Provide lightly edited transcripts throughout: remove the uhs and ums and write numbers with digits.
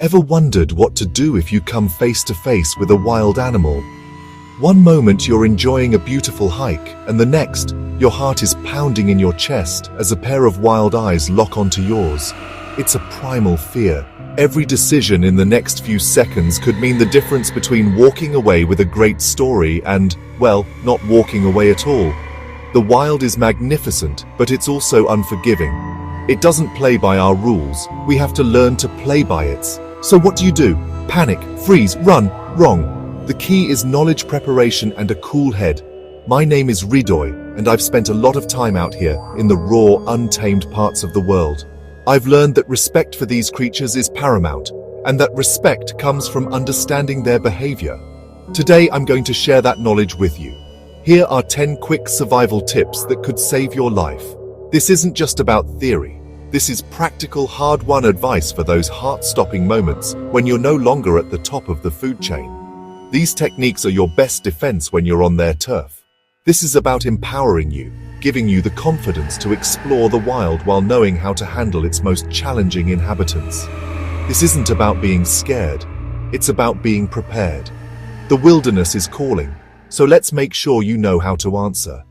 Ever wondered what to do if you come face to face with a wild animal? One moment you're enjoying a beautiful hike, and the next, your heart is pounding in your chest as a pair of wild eyes lock onto yours. It's a primal fear. Every decision in the next few seconds could mean the difference between walking away with a great story and, well, not walking away at all. The wild is magnificent, but it's also unforgiving. It doesn't play by our rules. We have to learn to play by its. So what do? Panic, freeze, run? Wrong. The key is knowledge, preparation, and a cool head. My name is Ridoy, and I've spent a lot of time out here in the raw, untamed parts of the world. I've learned that respect for these creatures is paramount, and that respect comes from understanding their behavior. Today, I'm going to share that knowledge with you. Here are 10 quick survival tips that could save your life. This isn't just about theory. This is practical, hard-won advice for those heart-stopping moments when you're no longer at the top of the food chain. These techniques are your best defense when you're on their turf. This is about empowering you, giving you the confidence to explore the wild while knowing how to handle its most challenging inhabitants. This isn't about being scared. It's about being prepared. The wilderness is calling, so let's make sure you know how to answer.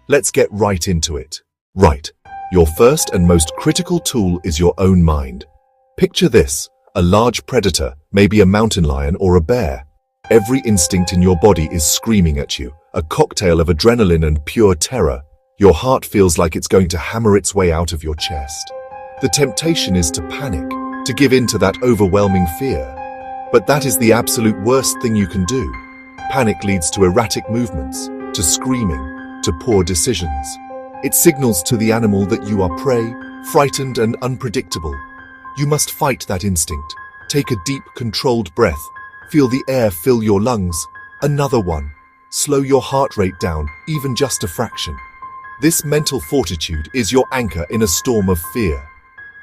Let's get right into it. Right. Your first and most critical tool is your own mind. Picture this, a large predator, maybe a mountain lion or a bear. Every instinct in your body is screaming at you, a cocktail of adrenaline and pure terror. Your heart feels like it's going to hammer its way out of your chest. The temptation is to panic, to give in to that overwhelming fear. But that is the absolute worst thing you can do. Panic leads to erratic movements, to screaming, to poor decisions. It signals to the animal that you are prey, frightened and unpredictable. You must fight that instinct. Take a deep, controlled breath. Feel the air fill your lungs. Another one. Slow your heart rate down, even just a fraction. This mental fortitude is your anchor in a storm of fear.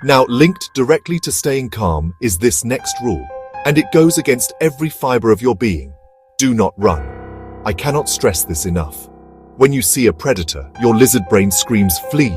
Now, linked directly to staying calm is this next rule, and it goes against every fiber of your being. Do not run. I cannot stress this enough. When you see a predator, your lizard brain screams, flee.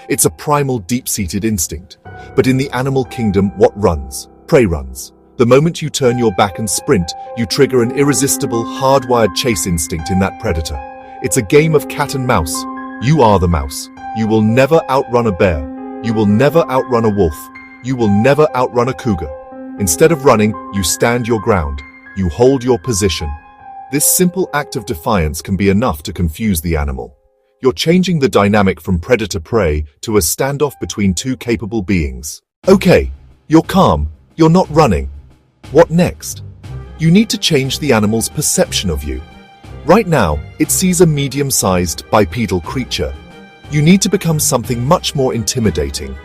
It's a primal, deep-seated instinct. But in the animal kingdom, what runs? Prey runs. The moment you turn your back and sprint, you trigger an irresistible, hardwired chase instinct in that predator. It's a game of cat and mouse. You are the mouse. You will never outrun a bear. You will never outrun a wolf. You will never outrun a cougar. Instead of running, you stand your ground. You hold your position. This simple act of defiance can be enough to confuse the animal. You're changing the dynamic from predator-prey to a standoff between two capable beings. Okay, you're calm, you're not running. What next? You need to change the animal's perception of you. Right now, it sees a medium-sized bipedal creature. You need to become something much more intimidating.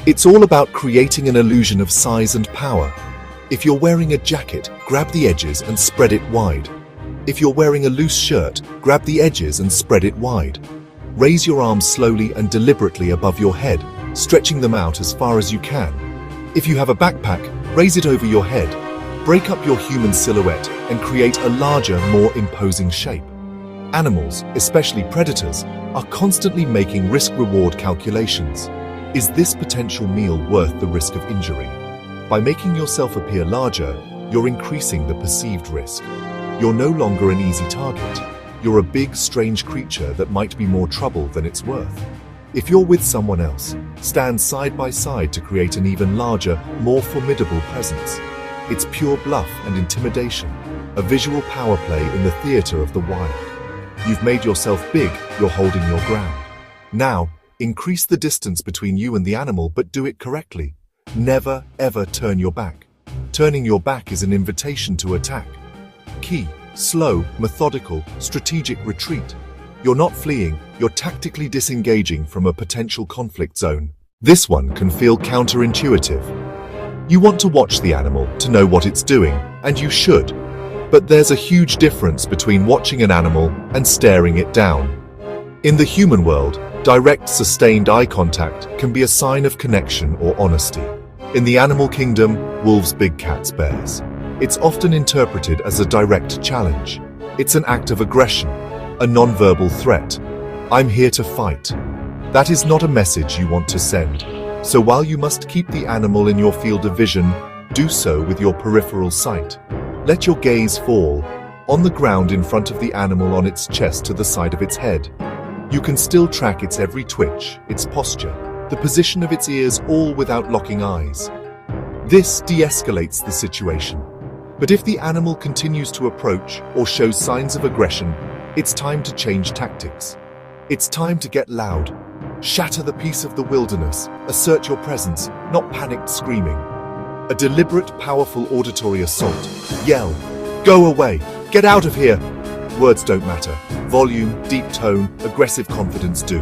It's all about creating an illusion of size and power. If you're wearing a jacket, grab the edges and spread it wide. If you're wearing a loose shirt, grab the edges and spread it wide. Raise your arms slowly and deliberately above your head, stretching them out as far as you can. If you have a backpack, raise it over your head. Break up your human silhouette and create a larger, more imposing shape. Animals, especially predators, are constantly making risk-reward calculations. Is this potential meal worth the risk of injury? By making yourself appear larger, you're increasing the perceived risk. You're no longer an easy target. You're a big, strange creature that might be more trouble than it's worth. If you're with someone else, stand side by side to create an even larger, more formidable presence. It's pure bluff and intimidation, a visual power play in the theater of the wild. You've made yourself big, you're holding your ground. Now, increase the distance between you and the animal, but do it correctly. Never, ever turn your back. Turning your back is an invitation to attack. Key, slow, methodical, strategic retreat. You're not fleeing, you're tactically disengaging from a potential conflict zone. This one can feel counterintuitive. You want to watch the animal to know what it's doing, and you should. But there's a huge difference between watching an animal and staring it down. In the human world, direct, sustained eye contact can be a sign of connection or honesty. In the animal kingdom, wolves, big cats, bears. It's often interpreted as a direct challenge. It's an act of aggression, a non-verbal threat. I'm here to fight. That is not a message you want to send. So while you must keep the animal in your field of vision, do so with your peripheral sight. Let your gaze fall on the ground in front of the animal, on its chest to the side of its head. You can still track its every twitch, its posture, the position of its ears, all without locking eyes. This de-escalates the situation. But if the animal continues to approach or shows signs of aggression, it's time to change tactics. It's time to get loud. Shatter the peace of the wilderness. Assert your presence, not panicked screaming. A deliberate, powerful auditory assault. Yell, "Go away! Get out of here!" Words don't matter. Volume, deep tone, aggressive confidence do.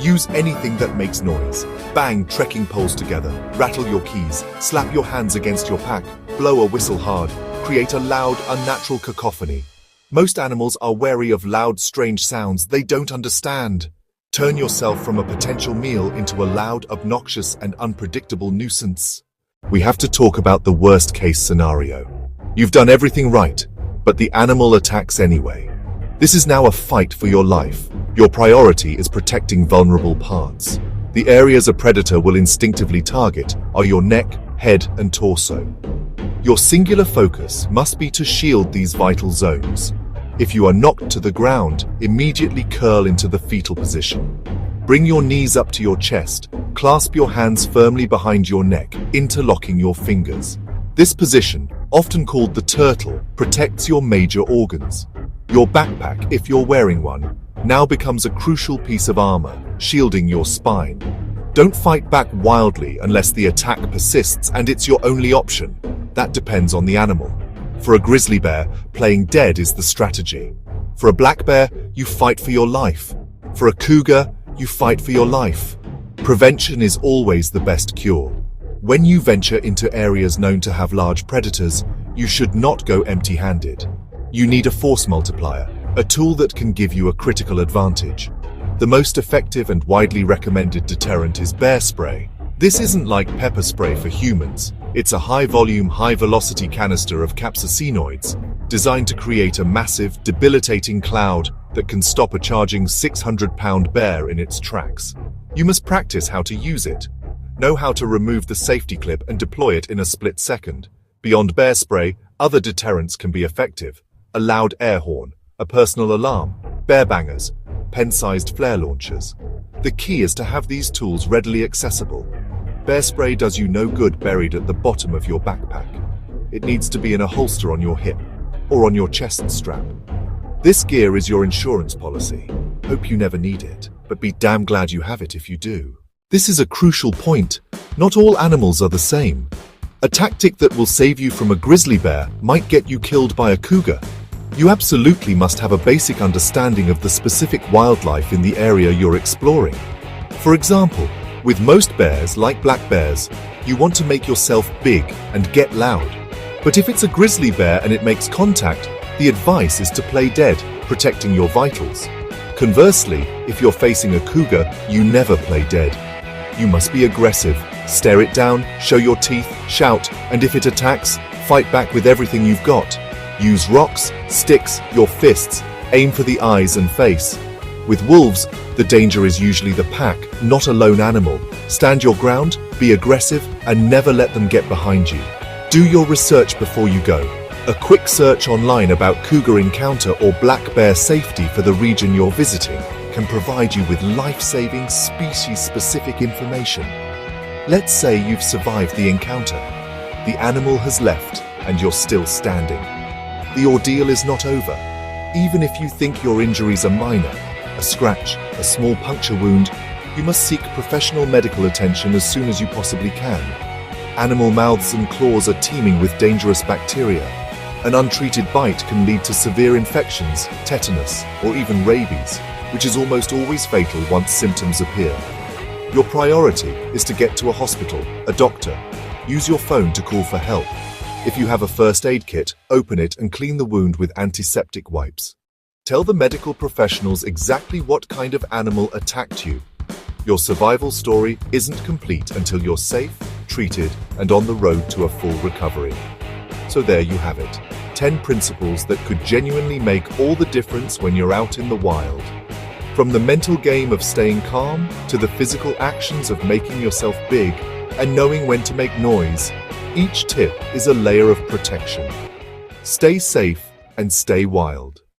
Use anything that makes noise. Bang trekking poles together. Rattle your keys. Slap your hands against your pack. Blow a whistle hard. Create a loud, unnatural cacophony. Most animals are wary of loud, strange sounds they don't understand. Turn yourself from a potential meal into a loud, obnoxious, and unpredictable nuisance. We have to talk about the worst-case scenario. You've done everything right, but the animal attacks anyway. This is now a fight for your life. Your priority is protecting vulnerable parts. The areas a predator will instinctively target are your neck, head, and torso. Your singular focus must be to shield these vital zones. If you are knocked to the ground, immediately curl into the fetal position. Bring your knees up to your chest. Clasp your hands firmly behind your neck, interlocking your fingers. This position, often called the turtle, protects your major organs. Your backpack, if you're wearing one, now becomes a crucial piece of armor, shielding your spine. Don't fight back wildly unless the attack persists and it's your only option. That depends on the animal. For a grizzly bear, playing dead is the strategy. For a black bear, you fight for your life. For a cougar, you fight for your life. Prevention is always the best cure. When you venture into areas known to have large predators, you should not go empty-handed. You need a force multiplier, a tool that can give you a critical advantage. The most effective and widely recommended deterrent is bear spray. This isn't like pepper spray for humans. It's a high-volume, high-velocity canister of capsaicinoids, designed to create a massive, debilitating cloud that can stop a charging 600-pound bear in its tracks. You must practice how to use it. Know how to remove the safety clip and deploy it in a split second. Beyond bear spray, other deterrents can be effective. A loud air horn, a personal alarm, bear bangers, pen-sized flare launchers. The key is to have these tools readily accessible. Bear spray does you no good buried at the bottom of your backpack. It needs to be in a holster on your hip or on your chest strap. This gear is your insurance policy. Hope you never need it, but be damn glad you have it if you do. This is a crucial point. Not all animals are the same. A tactic that will save you from a grizzly bear might get you killed by a cougar. You absolutely must have a basic understanding of the specific wildlife in the area you're exploring. For example, with most bears, like black bears, you want to make yourself big and get loud. But if it's a grizzly bear and it makes contact, the advice is to play dead, protecting your vitals. Conversely, if you're facing a cougar, you never play dead. You must be aggressive, stare it down, show your teeth, shout, and if it attacks, fight back with everything you've got. Use rocks, sticks, your fists, aim for the eyes and face. With wolves, the danger is usually the pack, not a lone animal. Stand your ground, be aggressive, and never let them get behind you. Do your research before you go. A quick search online about cougar encounter or black bear safety for the region you're visiting can provide you with life-saving, species-specific information. Let's say you've survived the encounter. The animal has left, and you're still standing. The ordeal is not over. Even if you think your injuries are minor, a scratch, a small puncture wound, you must seek professional medical attention as soon as you possibly can. Animal mouths and claws are teeming with dangerous bacteria. An untreated bite can lead to severe infections, tetanus, or even rabies, which is almost always fatal once symptoms appear. Your priority is to get to a hospital, a doctor. Use your phone to call for help. If you have a first aid kit, open it and clean the wound with antiseptic wipes. Tell the medical professionals exactly what kind of animal attacked you. Your survival story isn't complete until you're safe, treated, and on the road to a full recovery. So there you have it. 10 principles that could genuinely make all the difference when you're out in the wild. From the mental game of staying calm to the physical actions of making yourself big and knowing when to make noise, Each tip is a layer of protection. Stay safe and stay wild.